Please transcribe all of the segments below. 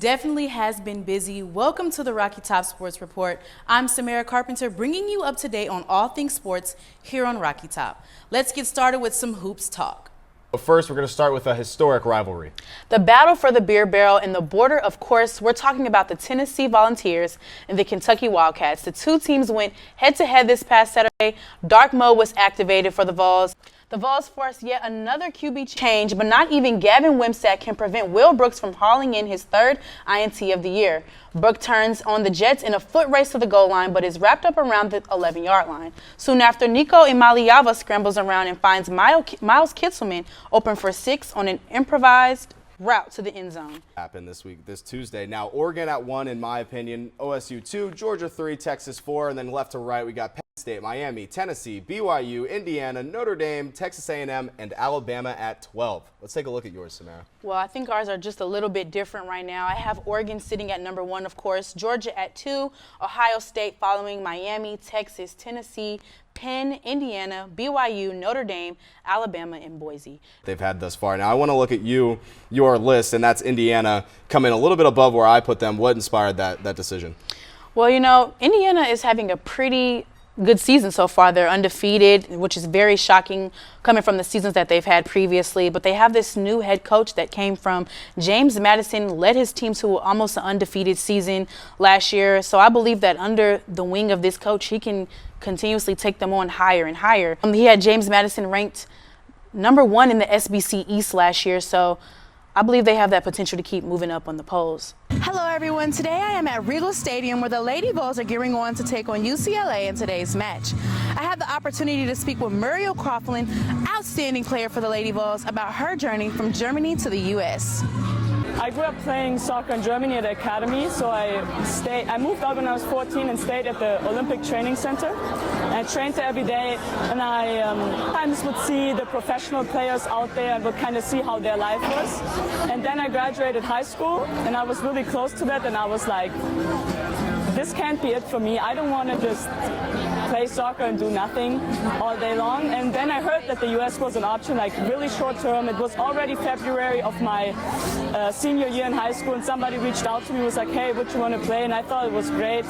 definitely has been busy. Welcome to the Rocky Top Sports Report. I'm Samara Carpenter, bringing you up to date on all things sports here on Rocky Top. Let's get started with some hoops talk. But first, we're going to start with a historic rivalry. The battle for the beer barrel and the border, of course. We're talking about the Tennessee Volunteers and the Kentucky Wildcats. The two teams went head-to-head this past Saturday. Dark mode was activated for the Vols. The Vols forced yet another QB change, but not even Gavin Wimsatt can prevent Will Brooks from hauling in his third INT of the year. Brooks turns on the Jets in a foot race to the goal line, but is wrapped up around the 11-yard line. Soon after, Nico Imaliava scrambles around and finds Miles Kitselman open for 6 on an improvised route to the end zone. Happened this Tuesday. Now, Oregon at 1, in my opinion, OSU 2, Georgia 3, Texas 4, and then left to right, we got Penn State, Miami, Tennessee, BYU, Indiana, Notre Dame, Texas A&M, and Alabama at 12. Let's take a look at yours, Samara. Well, I think ours are just a little bit different right now. I have Oregon sitting at number 1, of course, Georgia at 2, Ohio State following Miami, Texas, Tennessee, Penn, Indiana, BYU, Notre Dame, Alabama, and Boise. They've had thus far. Now, I want to look at your list, and that's Indiana coming a little bit above where I put them. What inspired that decision? Well, you know, Indiana is having a pretty good season so far. They're undefeated, which is very shocking coming from the seasons that they've had previously. But they have this new head coach that came from James Madison, led his team to almost an undefeated season last year. So I believe that under the wing of this coach, he can continuously take them on higher and higher. He had James Madison ranked number 1 in the SBC East last year. So I believe they have that potential to keep moving up on the polls. Hello everyone, today I am at Regal Stadium where the Lady Vols are gearing on to take on UCLA in today's match. I had the opportunity to speak with Muriel Coughlin, outstanding player for the Lady Vols, about her journey from Germany to the U.S. I grew up playing soccer in Germany at the academy, so I moved out when I was 14 and stayed at the Olympic Training Center. And I trained there every day, and I sometimes would see the professional players out there and would kind of see how their life was. And then I graduated high school, and I was really close to that, and I was like, this can't be it for me. I don't want to just play soccer and do nothing all day long. And then I heard that the U.S. was an option, like really short term. It was already February of my senior year in high school, and somebody reached out to me, was like, hey, would you want to play? And I thought it was great.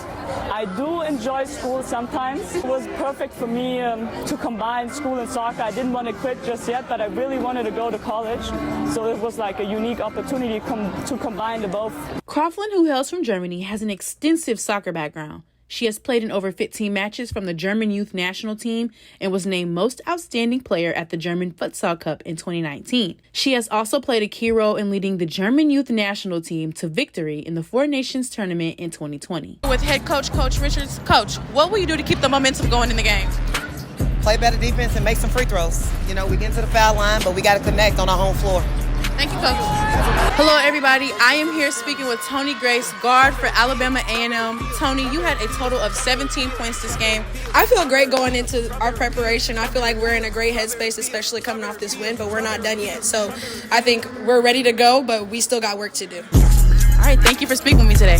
I do enjoy school sometimes. It was perfect for me to combine school and soccer. I didn't want to quit just yet, but I really wanted to go to college. So it was like a unique opportunity to combine the both. Coughlin, who hails from Germany, has an extensive soccer background. She has played in over 15 matches from the German youth national team and was named Most Outstanding Player at the German Futsal Cup in 2019. She has also played a key role in leading the German youth national team to victory in the Four Nations tournament in 2020. With head coach, Coach Richards, Coach, what will you do to keep the momentum going in the game? Play better defense and make some free throws. You know, we get into the foul line, but we got to connect on our home floor. Thank you, Coach. Hello, everybody. I am here speaking with Tony Grace, guard for Alabama A&M. Tony, you had a total of 17 points this game. I feel great going into our preparation. I feel like we're in a great headspace, especially coming off this win, but we're not done yet. So I think we're ready to go, but we still got work to do. All right, thank you for speaking with me today.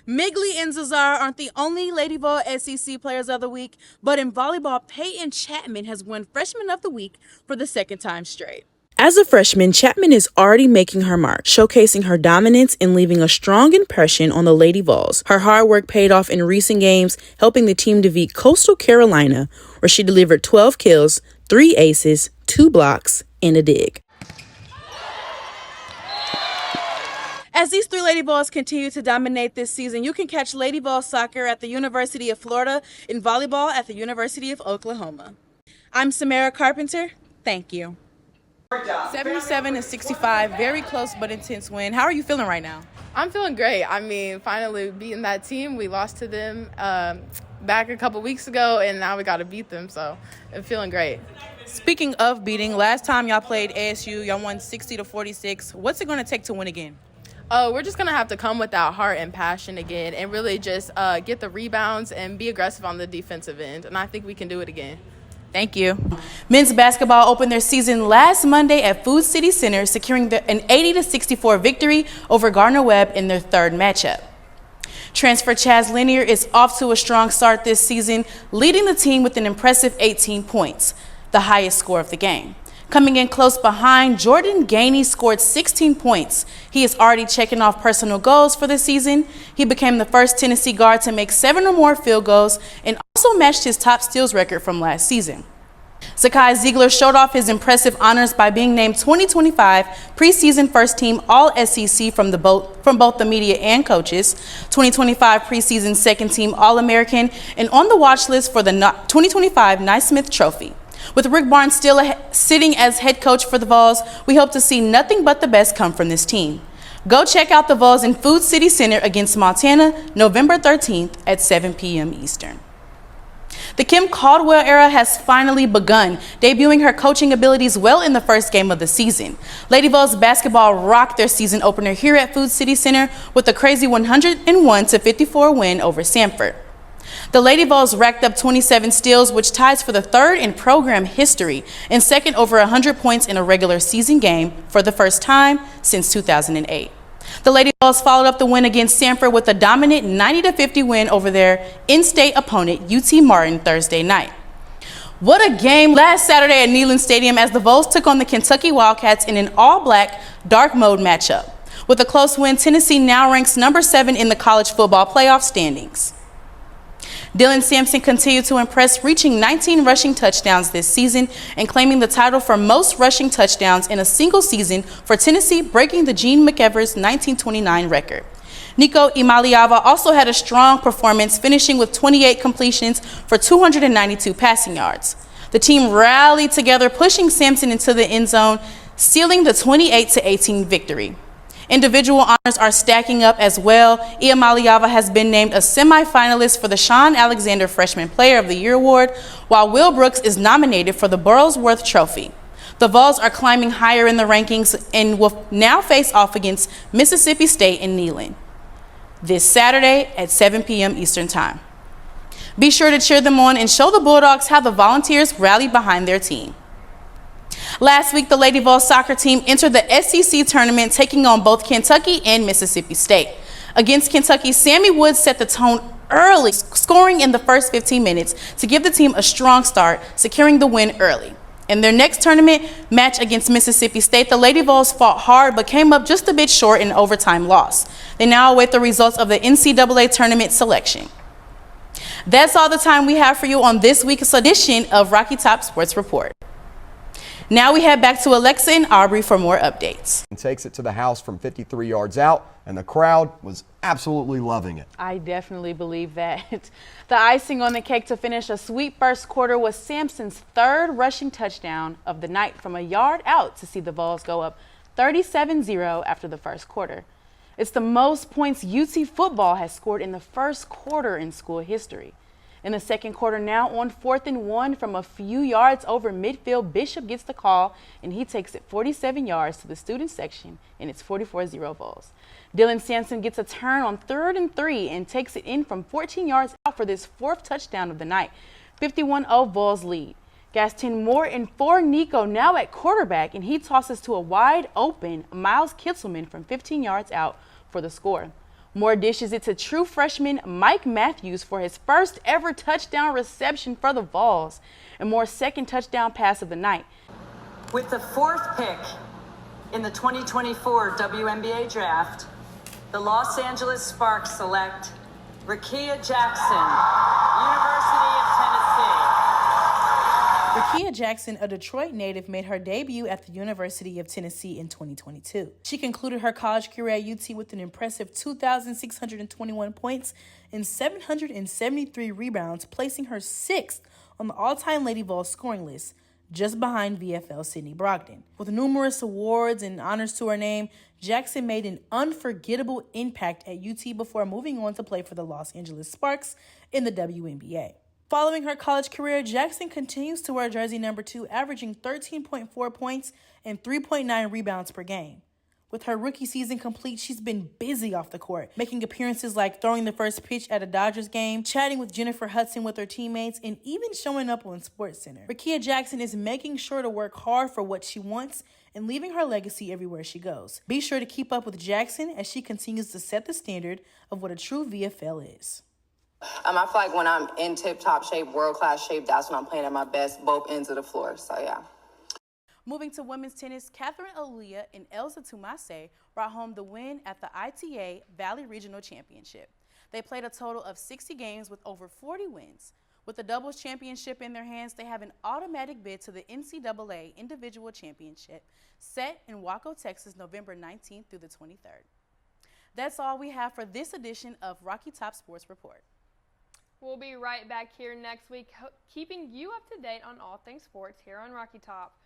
Migley and Zazar aren't the only Lady Vol SEC Players of the Week, but in volleyball, Peyton Chapman has won Freshman of the Week for the second time straight. As a freshman, Chapman is already making her mark, showcasing her dominance and leaving a strong impression on the Lady Vols. Her hard work paid off in recent games, helping the team defeat Coastal Carolina, where she delivered 12 kills, 3 aces, 2 blocks, and a dig. As these 3 Lady Vols continue to dominate this season, you can catch Lady Vol soccer at the University of Florida and volleyball at the University of Oklahoma. I'm Samara Carpenter. Thank you. 77-65, very close but intense win. How are you feeling right now? I'm feeling great. I mean, finally beating that team. We lost to them back a couple weeks ago, and now we got to beat them, so I'm feeling great. Speaking of beating, last time y'all played ASU, y'all won 60-46. What's it going to take to win again? We're just going to have to come with that heart and passion again and really just get the rebounds and be aggressive on the defensive end, and I think we can do it again. Thank you. Men's basketball opened their season last Monday at Food City Center, securing an 80-64 victory over Gardner-Webb in their third matchup. Transfer Chaz Linear is off to a strong start this season, leading the team with an impressive 18 points, the highest score of the game. Coming in close behind, Jordan Gainey scored 16 points. He is already checking off personal goals for the season. He became the first Tennessee guard to make 7 or more field goals and also matched his top steals record from last season. Zakai Ziegler showed off his impressive honors by being named 2025 preseason first team All-SEC from both the media and coaches, 2025 preseason second team All-American, and on the watch list for the 2025 Naismith Trophy. With Rick Barnes still sitting as head coach for the Vols, we hope to see nothing but the best come from this team. Go check out the Vols in Food City Center against Montana, November 13th at 7 p.m. Eastern. The Kim Caldwell era has finally begun, debuting her coaching abilities well in the first game of the season. Lady Vols basketball rocked their season opener here at Food City Center with a crazy 101-54 win over Samford. The Lady Vols racked up 27 steals, which ties for the third in program history and second over 100 points in a regular season game for the first time since 2008. The Lady Vols followed up the win against Samford with a dominant 90-50 win over their in-state opponent, UT Martin, Thursday night. What a game last Saturday at Neyland Stadium as the Vols took on the Kentucky Wildcats in an all-black, dark mode matchup. With a close win, Tennessee now ranks number 7 in the college football playoff standings. Dylan Sampson continued to impress, reaching 19 rushing touchdowns this season and claiming the title for most rushing touchdowns in a single season for Tennessee, breaking the Gene McEvers 1929 record. Nico Imaliava also had a strong performance, finishing with 28 completions for 292 passing yards. The team rallied together, pushing Sampson into the end zone, sealing the 28-18 victory. Individual honors are stacking up as well. Iamaliava has been named a semifinalist for the Sean Alexander Freshman Player of the Year award, while Will Brooks is nominated for the Burlsworth Trophy. The Vols are climbing higher in the rankings and will now face off against Mississippi State in Neyland this Saturday at 7 p.m. Eastern Time. Be sure to cheer them on and show the Bulldogs how the Volunteers rallied behind their team. Last week, the Lady Vols soccer team entered the SEC tournament, taking on both Kentucky and Mississippi State. Against Kentucky, Sammy Woods set the tone early, scoring in the first 15 minutes to give the team a strong start, securing the win early. In their next tournament match against Mississippi State, the Lady Vols fought hard but came up just a bit short in an overtime loss. They now await the results of the NCAA tournament selection. That's all the time we have for you on this week's edition of Rocky Top Sports Report. Now we head back to Alexa and Aubrey for more updates. Takes it to the house from 53 yards out, and the crowd was absolutely loving it. I definitely believe that. The icing on the cake to finish a sweet first quarter was Sampson's third rushing touchdown of the night from a yard out to see the Vols go up 37-0 after the first quarter. It's the most points UT football has scored in the first quarter in school history. In the second quarter, now on 4th and 1 from a few yards over midfield, Bishop gets the call, and he takes it 47 yards to the student section, and it's 44-0 Vols. Dylan Sampson gets a turn on 3rd and 3 and takes it in from 14 yards out for this 4th touchdown of the night. 51-0 Vols lead. Gaston Moore and for Nico now at quarterback, and he tosses to a wide open Miles Kitzelman from 15 yards out for the score. Moore dishes it to true freshman Mike Matthews for his first ever touchdown reception for the Vols, and Moore's second touchdown pass of the night. With the 4th pick in the 2024 WNBA draft, the Los Angeles Sparks select Rakia Jackson, University of Tennessee. Rakia Jackson, a Detroit native, made her debut at the University of Tennessee in 2022. She concluded her college career at UT with an impressive 2,621 points and 773 rebounds, placing her 6th on the all-time Lady Vols scoring list, just behind VFL Sydney Brogdon. With numerous awards and honors to her name, Jackson made an unforgettable impact at UT before moving on to play for the Los Angeles Sparks in the WNBA. Following her college career, Jackson continues to wear jersey number 2, averaging 13.4 points and 3.9 rebounds per game. With her rookie season complete, she's been busy off the court, making appearances like throwing the first pitch at a Dodgers game, chatting with Jennifer Hudson with her teammates, and even showing up on SportsCenter. Rakia Jackson is making sure to work hard for what she wants and leaving her legacy everywhere she goes. Be sure to keep up with Jackson as she continues to set the standard of what a true VFL is. I feel like when I'm in tip-top shape, world-class shape, that's when I'm playing at my best, both ends of the floor. So, yeah. Moving to women's tennis, Catherine O'Leah and Elsa Tumase brought home the win at the ITA Valley Regional Championship. They played a total of 60 games with over 40 wins. With the doubles championship in their hands, they have an automatic bid to the NCAA Individual Championship set in Waco, Texas, November 19th through the 23rd. That's all we have for this edition of Rocky Top Sports Report. We'll be right back here next week, keeping you up to date on all things sports here on Rocky Top.